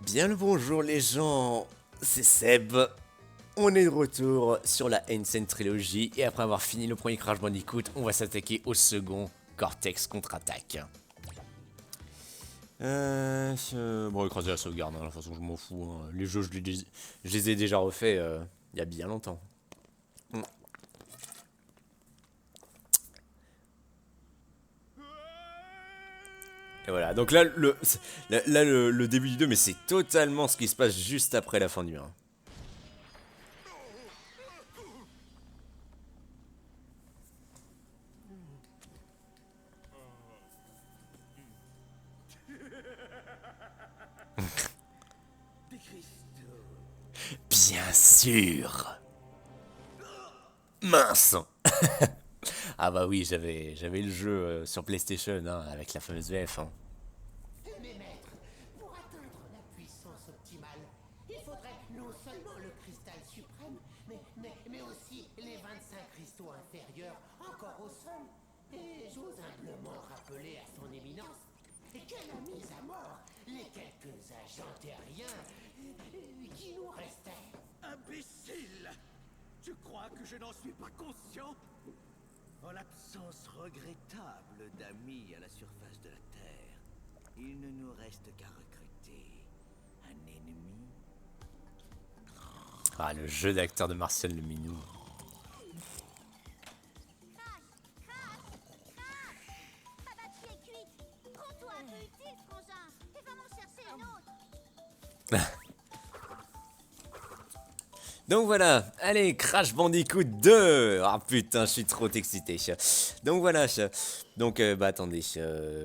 Bien le bonjour les gens, c'est Seb. On est de retour sur la Ancient Trilogy et après avoir fini le premier Crash Bandicoot, on va s'attaquer au second Cortex contre-attaque. Bon, écraser la sauvegarde, hein, de toute façon je m'en fous. Hein. Les jeux, je les ai déjà refaits il y a bien longtemps. Et voilà, donc là, le début du 2, mais c'est totalement ce qui se passe juste après la fin du 1. Bien sûr. Mince. Ah bah oui, j'avais le jeu sur PlayStation hein, avec la fameuse VF. Hein. Mes maîtres, pour atteindre la puissance optimale, il faudrait non seulement le cristal suprême, mais aussi les 25 cristaux inférieurs encore au sol. Et j'ose humblement rappeler à son éminence qu'elle a mis à mort les quelques agents terriens qui nous restaient. Imbécile! Tu crois que je n'en suis pas conscient? En l'absence regrettable d'amis à la surface de la Terre, il ne nous reste qu'à recruter un ennemi. Ah, le jeu d'acteur de Martial le Minou. Ma batterie est cuite. Prends-toi un peu utile, frangin, et va m'en chercher une autre. Donc voilà, allez, Crash Bandicoot 2. Ah putain, je suis trop excité. Donc voilà, donc bah attendez,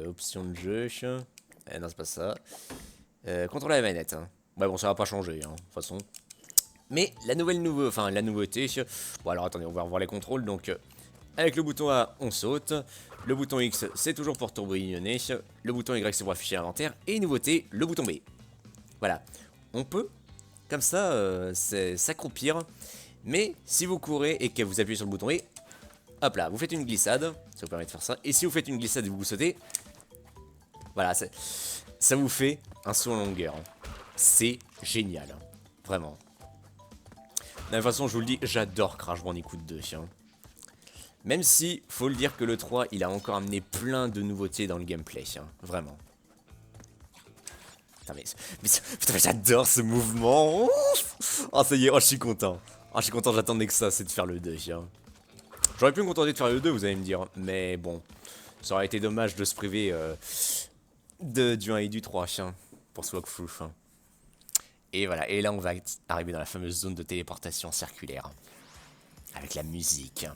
option de jeu. Non, c'est pas ça. Contrôler la manette. Hein. Ouais, bon, ça va pas changer, hein, de toute façon. Mais la la nouveauté. Bon, alors attendez, on va revoir les contrôles. Donc, avec le bouton A, on saute. Le bouton X, c'est toujours pour tourbillonner. Le bouton Y, c'est pour afficher l'inventaire. Et nouveauté, le bouton B. Voilà. On peut, comme ça, s'accroupir. Mais si vous courez et que vous appuyez sur le bouton B, hop là, vous faites une glissade. Ça vous permet de faire ça. Et si vous faites une glissade et vous sautez, voilà, ça vous fait un saut en longueur. C'est génial. Vraiment. De toute façon, je vous le dis, j'adore Crash Bandicoot 2. Hein. Même si, faut le dire que le 3, il a encore amené plein de nouveautés dans le gameplay. Hein. Vraiment. Putain, putain, mais j'adore ce mouvement. Oh, ça y est, oh, je suis content. Oh, je suis content, j'attendais que ça, c'est de faire le 2. Hein. J'aurais pu me contenter de faire le 2, vous allez me dire. Mais bon, ça aurait été dommage de se priver du 1 et du 3, hein, pour ce walkthrough. Hein. Et voilà, et là on va arriver dans la fameuse zone de téléportation circulaire. Avec la musique. Tiens.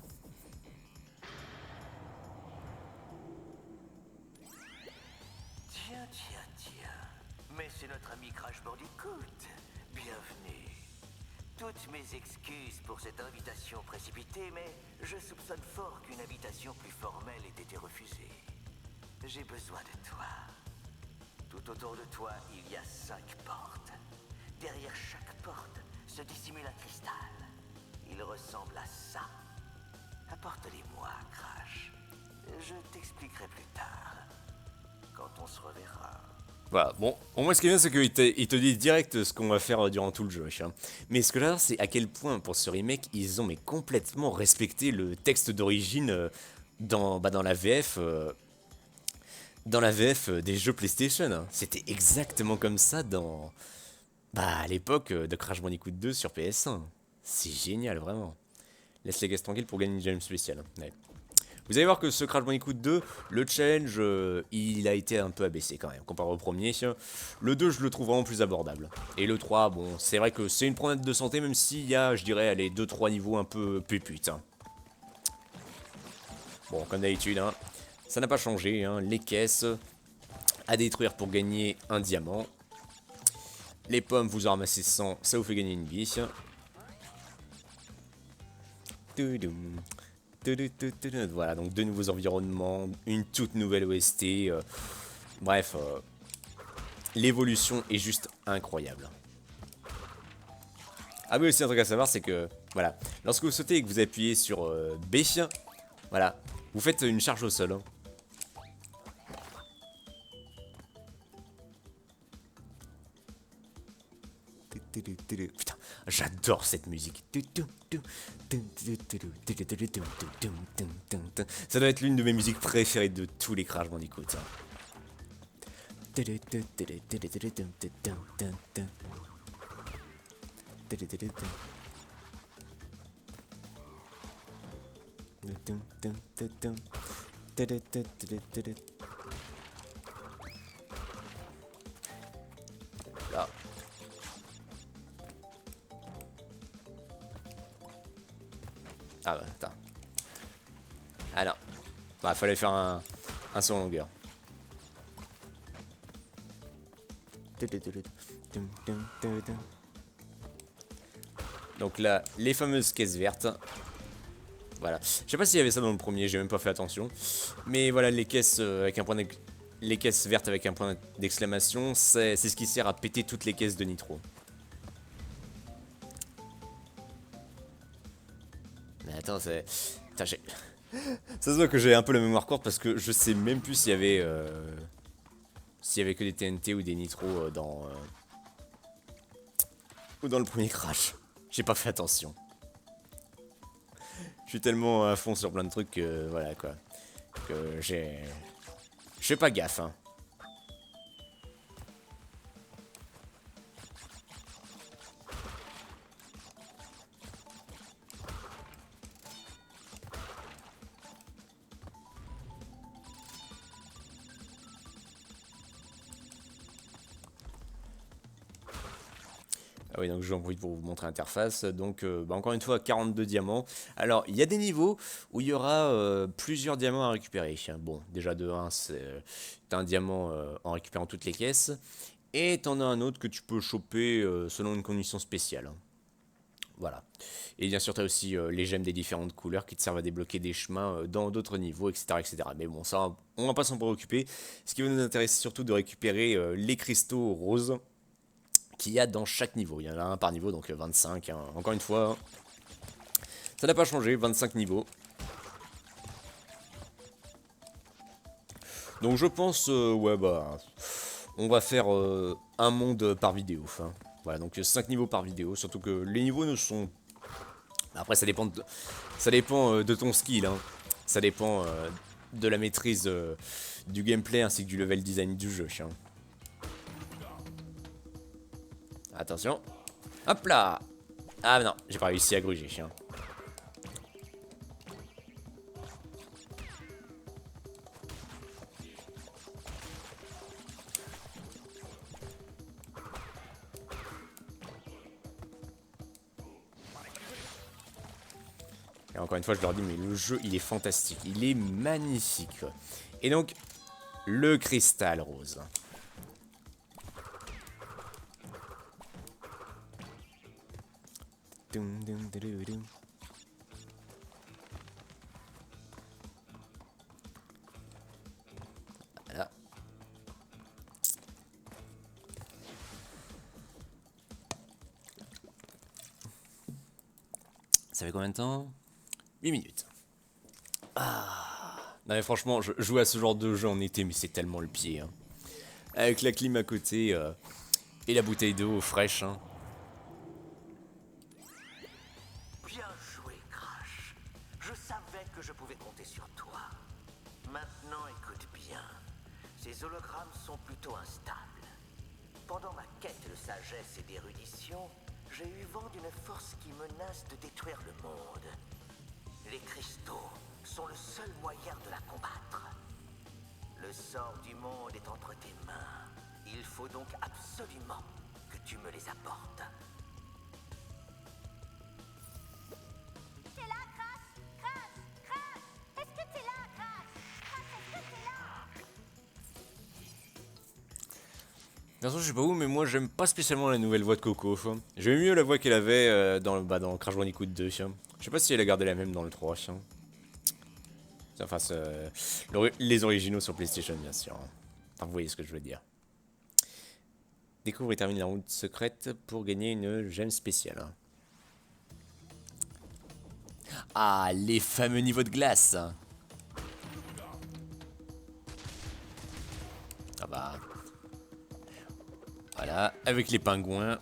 Mais c'est notre ami Crash Bandicoot. Bienvenue. Toutes mes excuses pour cette invitation précipitée, mais je soupçonne fort qu'une invitation plus formelle ait été refusée. J'ai besoin de toi. Tout autour de toi, il y a 5 portes. Derrière chaque porte se dissimule un cristal. Il ressemble à ça. Apporte-les-moi, Crash. Je t'expliquerai plus tard. Quand on se reverra. Voilà, bon, au moins ce qui est bien c'est qu'il te dit direct ce qu'on va faire durant tout le jeu. Hein. Mais ce que j'adore c'est à quel point pour ce remake ils ont mais complètement respecté le texte d'origine dans la VF. Dans la VF des jeux PlayStation. Hein. C'était exactement comme ça à l'époque de Crash Bandicoot 2 sur PS1. C'est génial, vraiment. Laisse les gars tranquilles pour gagner une gemme spéciale. Ouais. Vous allez voir que ce Crash Bandicoot 2, le challenge, il a été un peu abaissé quand même, comparé au premier. Le 2, je le trouve vraiment plus abordable. Et le 3, bon, c'est vrai que c'est une promenade de santé, même s'il y a, je dirais, les 2-3 niveaux un peu péputes. Hein. Bon, comme d'habitude, hein, ça n'a pas changé. Hein, les caisses à détruire pour gagner un diamant. Les pommes, vous en ramassez 100, ça vous fait gagner une vie. Voilà, donc deux nouveaux environnements, une toute nouvelle OST. Bref, l'évolution est juste incroyable. Ah oui, aussi un truc à savoir, c'est que, voilà, lorsque vous sautez et que vous appuyez sur B, voilà, vous faites une charge au sol. Hein. Putain, j'adore cette musique. Ça doit être l'une de mes musiques préférées de tous les Crash Bandicoot. Là. Ah bah attends. Ah non. Bah fallait faire un son en longueur. Donc là, les fameuses caisses vertes. Voilà. Je sais pas s'il y avait ça dans le premier, j'ai même pas fait attention. Mais voilà, les caisses avec un point les caisses vertes avec un point d'exclamation, c'est ce qui sert à péter toutes les caisses de nitro. Mais attends, c'est... Putain, ça se voit que j'ai un peu la mémoire courte parce que je sais même plus s'il y avait que des TNT ou des nitros ou dans le premier Crash. J'ai pas fait attention. Je suis tellement à fond sur plein de trucs que voilà quoi. Que j'ai... Je fais pas gaffe hein. Ah oui, donc j'en profite pour vous montrer l'interface. Donc, encore une fois, 42 diamants. Alors, il y a des niveaux où il y aura plusieurs diamants à récupérer. Bon, déjà de 1, t'as un diamant en récupérant toutes les caisses. Et t'en as un autre que tu peux choper selon une condition spéciale. Voilà. Et bien sûr, t'as aussi les gemmes des différentes couleurs qui te servent à débloquer des chemins dans d'autres niveaux, etc., etc. Mais bon, ça, on va pas s'en préoccuper. Ce qui va nous intéresser surtout de récupérer les cristaux roses qu'il y a dans chaque niveau. Il y en a un par niveau, donc 25. Hein. Encore une fois, hein. Ça n'a pas changé, 25 niveaux. Donc je pense, ouais bah, on va faire un monde par vidéo. Hein. Voilà, donc 5 niveaux par vidéo, surtout que les niveaux ne sont... Après ça dépend de ton skill, hein. Ça dépend de la maîtrise du gameplay ainsi que du level design du jeu. Hein. Attention. Hop là. Ah non, j'ai pas réussi à gruger, chien. Et encore une fois, je leur dis, mais le jeu, il est fantastique. Il est magnifique. Et donc, le cristal rose. Voilà. Ça fait combien de temps? 8 minutes. Ah. Non mais franchement, je joue à ce genre de jeu en été, mais c'est tellement le pied. Hein. Avec la clim à côté et la bouteille d'eau fraîche. Hein. Bien joué, Crash. Je savais que je pouvais compter sur toi. Maintenant, écoute bien. Ces hologrammes sont plutôt instables. Pendant ma quête de sagesse et d'érudition, j'ai eu vent d'une force qui menace de détruire le monde. Les cristaux sont le seul moyen de la combattre. Le sort du monde est entre tes mains. Il faut donc absolument que tu me les apportes. T'es là, Crash? Crash? Crash? Est-ce que t'es là, Crash? Crash, est-ce que t'es là? De toute façon, je sais pas où, mais moi j'aime pas spécialement la nouvelle voix de Coco. J'aime mieux la voix qu'elle avait dans Crash Bandicoot 2. Je sais pas si elle a gardé la même dans le 3. Enfin, les originaux sur PlayStation, bien sûr. Enfin, vous voyez ce que je veux dire. Découvre et termine la route secrète pour gagner une gemme spéciale. Ah, les fameux niveaux de glace. Ah bah... Voilà, avec les pingouins.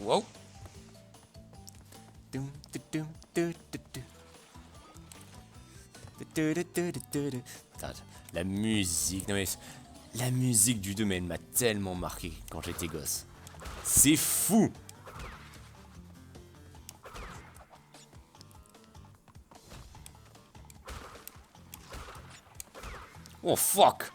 Wow. Putain, la musique, non mais la musique du 2 mais elle m'a tellement marqué quand j'étais gosse. C'est fou. Oh fuck.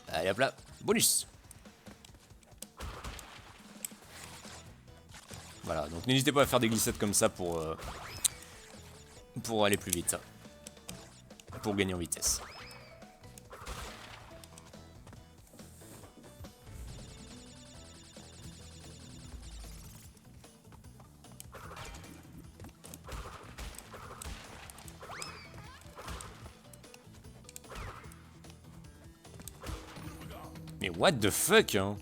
Allez hop là, bonus. Voilà, donc n'hésitez pas à faire des glissades comme ça pour aller plus vite. Pour gagner en vitesse. Mais what the fuck, hein?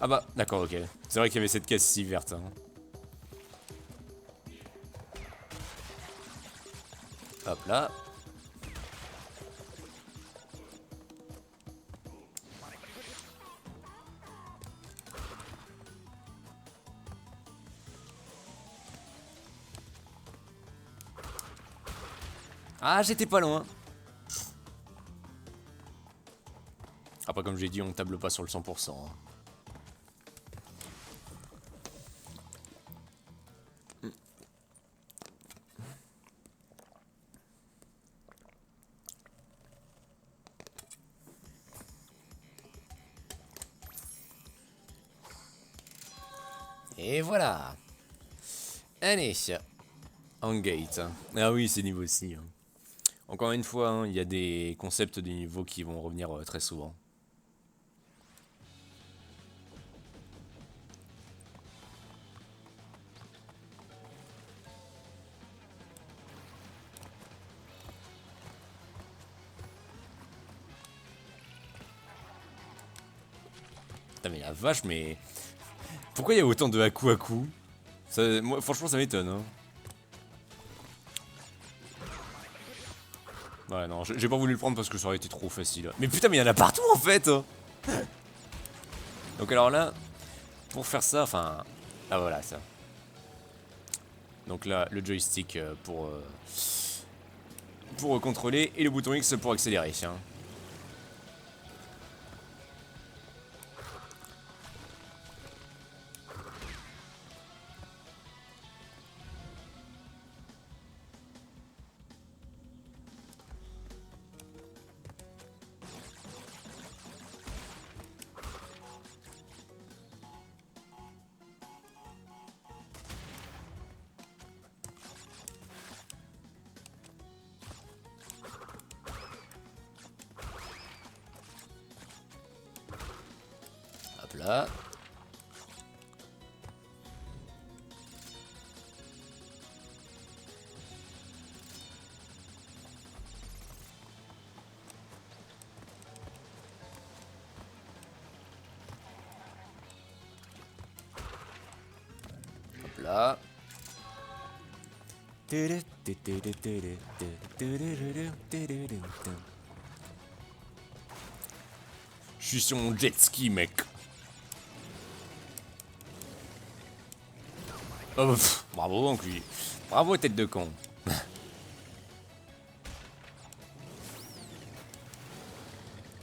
Ah bah, d'accord, ok. C'est vrai qu'il y avait cette caisse si verte. Hein. Hop là. Ah, j'étais pas loin. Après, comme j'ai dit, on table pas sur le 100%. Hein. Et voilà. Allez. Engate. Ah oui, c'est niveau aussi. Hein. Encore une fois, hein, il y a des concepts de niveau qui vont revenir très souvent. Putain mais la vache, mais... Pourquoi il y a autant de Haku ça, moi, franchement ça m'étonne. Hein. Ouais non, j'ai pas voulu le prendre parce que ça aurait été trop facile. Mais putain mais il y en a partout en fait. Donc alors là, pour faire ça, enfin... Ah voilà ça. Donc là, le joystick pour contrôler et le bouton X pour accélérer. Hein. Hop là. Hop là. Je suis sur mon jet ski, mec. Oh, pff, bravo, enculé. Bravo, tête de con.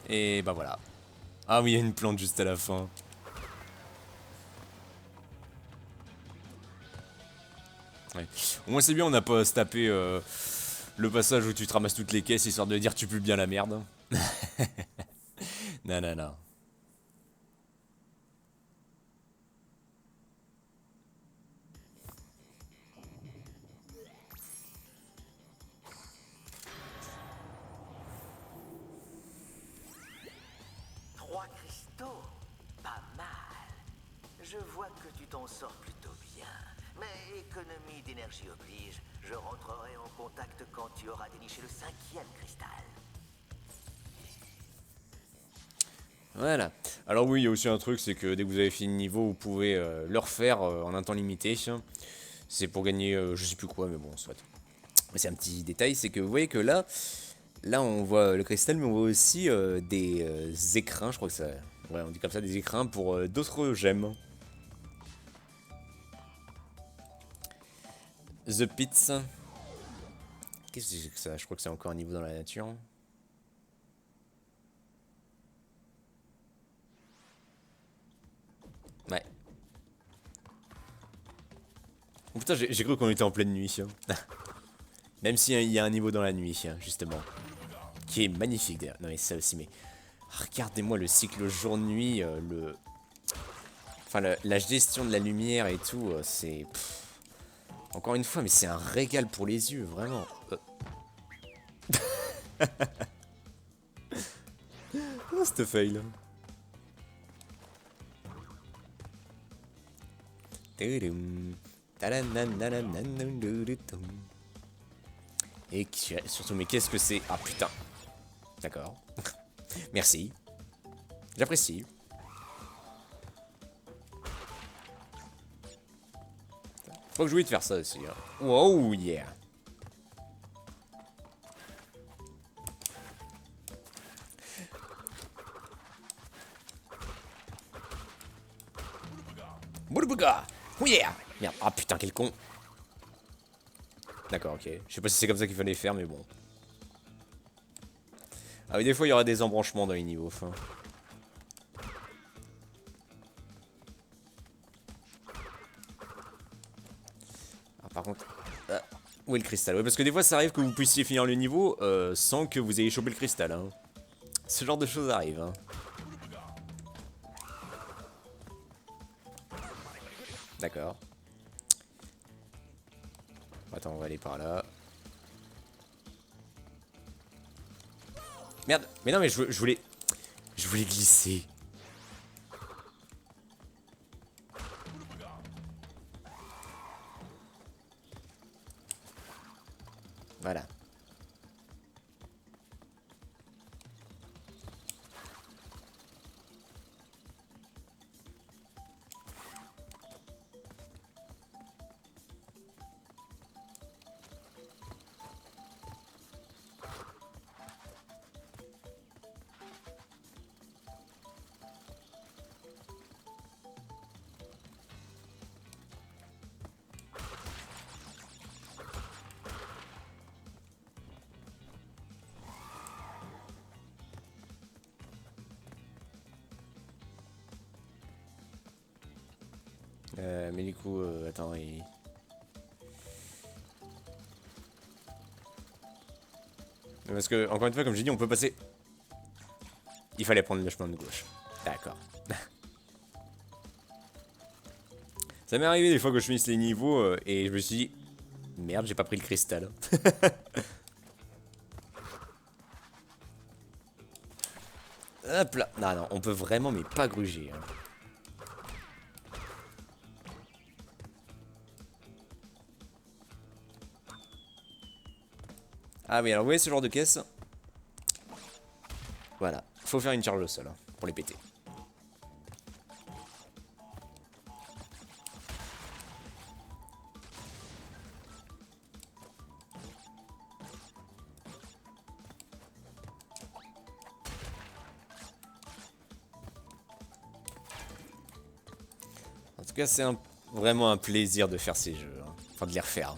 Et bah voilà. Ah oui, il y a une plante juste à la fin. Ouais. Au moins c'est bien, on n'a pas à se taper le passage où tu te ramasses toutes les caisses histoire de dire tu pues bien la merde. Non, non, non. Trois cristaux, pas mal. Je vois que tu t'en sors plutôt bien. Mais économie d'énergie oblige, je rentrerai en contact quand tu auras déniché le 5e cristal. Voilà. Alors oui, il y a aussi un truc, c'est que dès que vous avez fini le niveau, vous pouvez le refaire en un temps limité. C'est pour gagner, je sais plus quoi, mais bon, soit. Mais c'est un petit détail, c'est que vous voyez que là on voit le cristal, mais on voit aussi des écrins, je crois que ça... Ouais, on dit comme ça, des écrins pour d'autres gemmes. The Pits. Qu'est-ce que c'est que ça? Je crois que c'est encore un niveau dans la nature. Ouais. Oh putain, j'ai cru qu'on était en pleine nuit. Même s'il y a un niveau dans la nuit, justement. Qui est magnifique d'ailleurs. Non mais ça aussi, mais... Regardez-moi le cycle jour-nuit, Enfin, la gestion de la lumière et tout, c'est... Encore une fois, mais c'est un régal pour les yeux, vraiment. Oh, cette fail. Et surtout, mais qu'est-ce que c'est? Ah putain. D'accord. Merci. J'apprécie. Faut que je voulais te faire ça aussi. Hein. Wow, yeah. Boulbouga. Oh yeah. Merde. Ah putain, quel con. D'accord, ok. Je sais pas si c'est comme ça qu'il fallait faire, mais bon. Ah oui, des fois, il y aura des embranchements dans les niveaux. Enfin. Par contre, où est le cristal? Ouais, parce que des fois ça arrive que vous puissiez finir le niveau sans que vous ayez chopé le cristal. Hein. Ce genre de choses arrive. Hein. D'accord. Attends, on va aller par là. Merde, mais non, mais je voulais glisser. Voilà. Mais du coup, attends, Parce que, encore une fois, comme j'ai dit, on peut passer... Il fallait prendre le chemin de gauche. D'accord. Ça m'est arrivé des fois que je finisse les niveaux et je me suis dit... Merde, j'ai pas pris le cristal. Hop là. Non, non, on peut vraiment, mais pas gruger. Hein. Ah oui, alors vous voyez ce genre de caisse? Voilà, faut faire une charge au sol hein, pour les péter. En tout cas, c'est vraiment un plaisir de faire ces jeux. Hein. Enfin, de les refaire.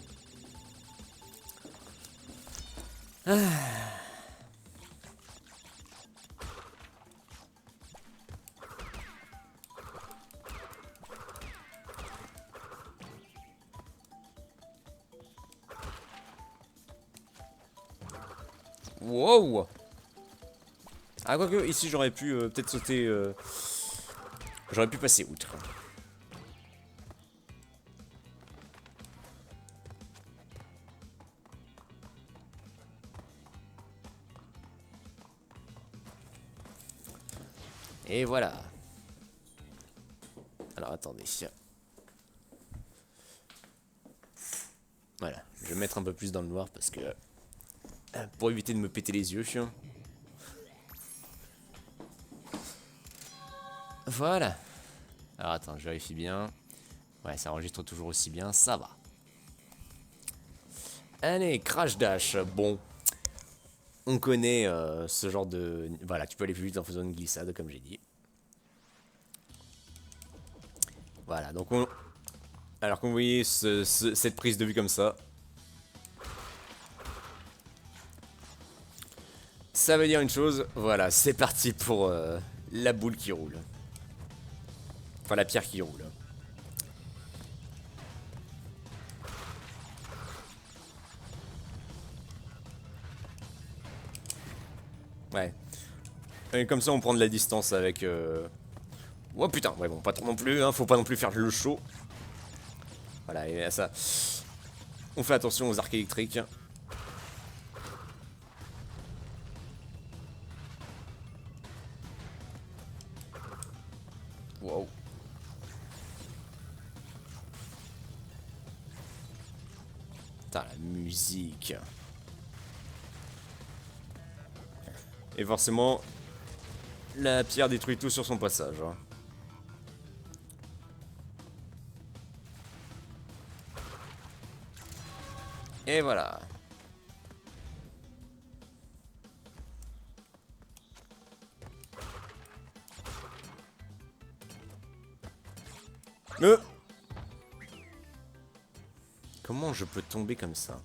Ah. Wow. Ah, quoique, ici, j'aurais pu peut-être sauter... J'aurais pu passer outre. Et voilà. Alors attendez. Voilà, je vais mettre un peu plus dans le noir parce que... pour éviter de me péter les yeux, chien. Voilà. Alors attends, je vérifie bien. Ouais, ça enregistre toujours aussi bien, ça va. Allez, Crash Dash. Bon, on connaît ce genre de... Voilà, tu peux aller plus vite en faisant une glissade, comme j'ai dit. Voilà, donc on... Alors comme vous voyez, cette prise de vue comme ça veut dire une chose, voilà, c'est parti pour la boule qui roule. Enfin, la pierre qui roule. Ouais. Et comme ça, on prend de la distance avec... Oh putain, ouais bon, pas trop non plus, hein, faut pas non plus faire le show. Voilà, et ça... On fait attention aux arcs électriques. Wow. Putain, la musique. Et forcément, la pierre détruit tout sur son passage. Hein. Et voilà. Comment je peux tomber comme ça?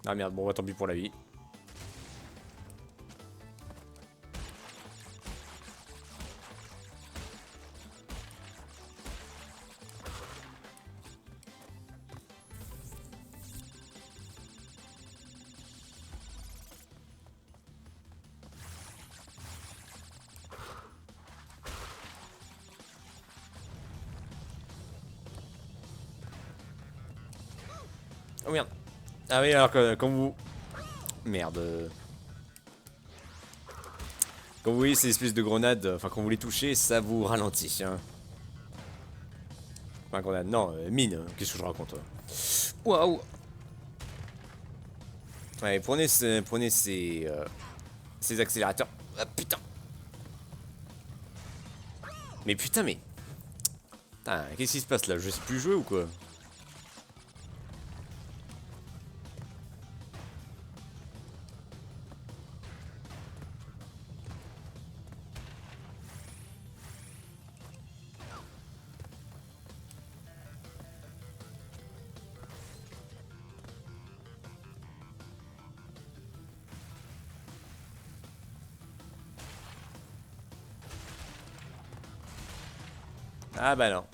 Ah merde, bon, tant pis pour la vie. Oh merde. Ah oui, alors que quand vous... Merde. Quand vous voyez ces espèces de grenades, enfin quand vous les touchez, ça vous ralentit. Hein. Enfin, grenade, non, mine, qu'est-ce que je raconte? Waouh. Ouais, prenez ces accélérateurs. Ah putain. Mais putain, mais... Putain, qu'est-ce qui se passe là? Je sais plus jouer ou quoi? Ah bah non.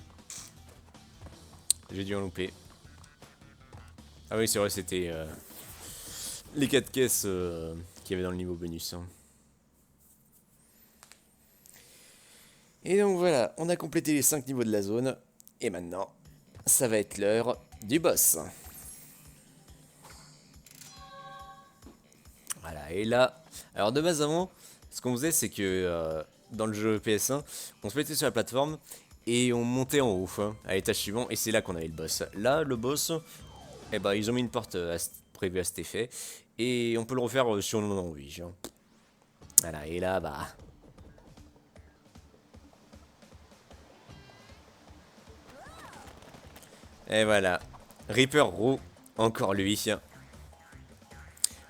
J'ai dû en louper. Ah oui, c'est vrai, c'était les 4 caisses qu'il y avait dans le niveau bonus. Hein. Et donc voilà, on a complété les 5 niveaux de la zone. Et maintenant, ça va être l'heure du boss. Voilà, et là... Alors de base avant, ce qu'on faisait, c'est que dans le jeu PS1, on se mettait sur la plateforme et on montait en haut, hein, à l'étage suivant, et c'est là qu'on avait le boss. Là, le boss, eh ben, ils ont mis une porte prévue à cet effet, et on peut le refaire si on en a envie. Hein. Voilà, et là, bah... Et voilà, Reaper Roux, encore lui.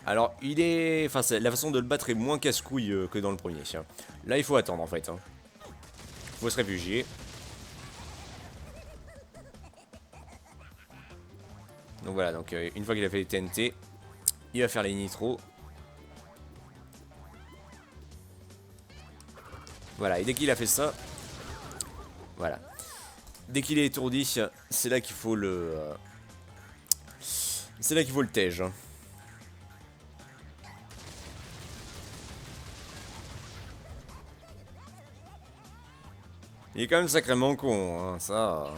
Alors, il est... Enfin, la façon de le battre est moins casse-couille que dans le premier. Là, il faut attendre, en fait. Hein. Faut se réfugier. Donc voilà, donc une fois qu'il a fait les TNT, il va faire les nitros. Voilà, et dès qu'il a fait ça, voilà. Dès qu'il est étourdi, c'est là qu'il faut le... c'est là qu'il faut le tège. Hein. Il est quand même sacrément con, hein, ça...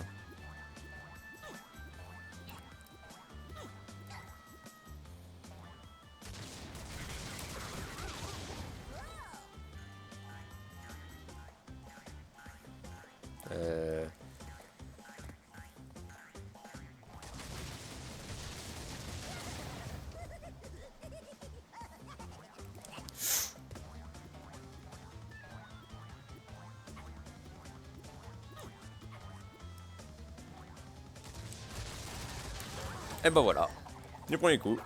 Et bah voilà, du premier coup.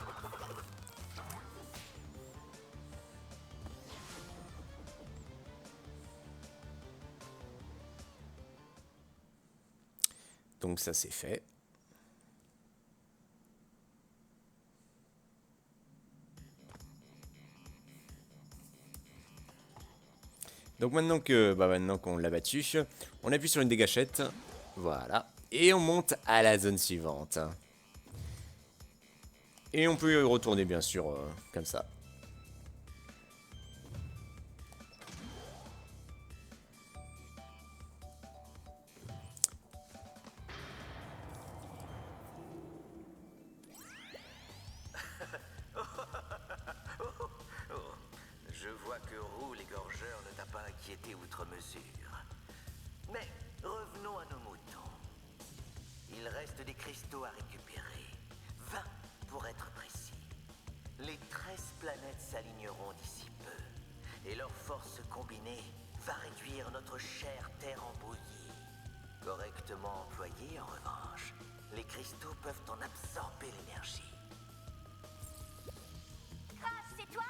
Donc ça c'est fait. Donc maintenant qu'on l'a battu, on appuie sur une des gâchettes. Voilà. Et on monte à la zone suivante. Et on peut y retourner bien sûr comme ça. Je vois que Roux l'égorgeur ne t'a pas inquiété outre mesure. Mais revenons à nos moutons. Il reste des cristaux à récupérer. 20 pour être précis. Les 13 planètes s'aligneront d'ici peu. Et leur force combinée va réduire notre chère Terre en bouillie. Correctement employés, en revanche, les cristaux peuvent en absorber l'énergie. Crash, c'est toi?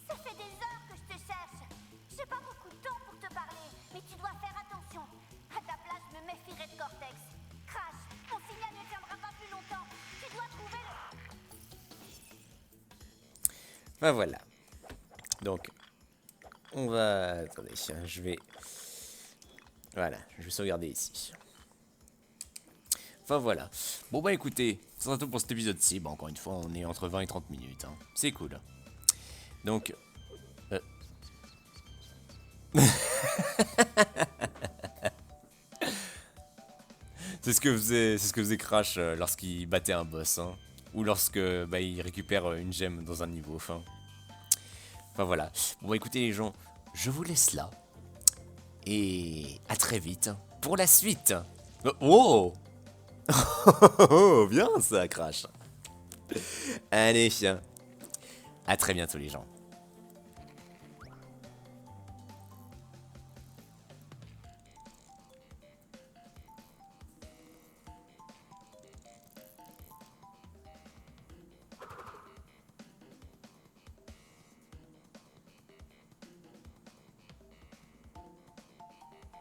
Ça fait des heures que je te cherche. J'ai pas beaucoup de temps pour te parler, mais tu dois faire attention. À ta place, je me méfierais de Cortex. Crash, mon signal ne tiendra pas plus longtemps. Tu dois trouver le... Bah voilà. Donc, on va... Attendez, je vais... Voilà, je vais sauvegarder ici. Enfin voilà. Bon bah écoutez, c'est tout pour cet épisode-ci. Bon, encore une fois, on est entre 20 et 30 minutes. Hein. C'est cool. Donc... c'est ce que faisait Crash lorsqu'il battait un boss. Hein. Ou lorsque bah, il récupère une gemme dans un niveau. Enfin voilà. Bon bah écoutez les gens, je vous laisse là. Et à très vite pour la suite. Oh oh, bien ça, Crash. Allez, à très bientôt les gens.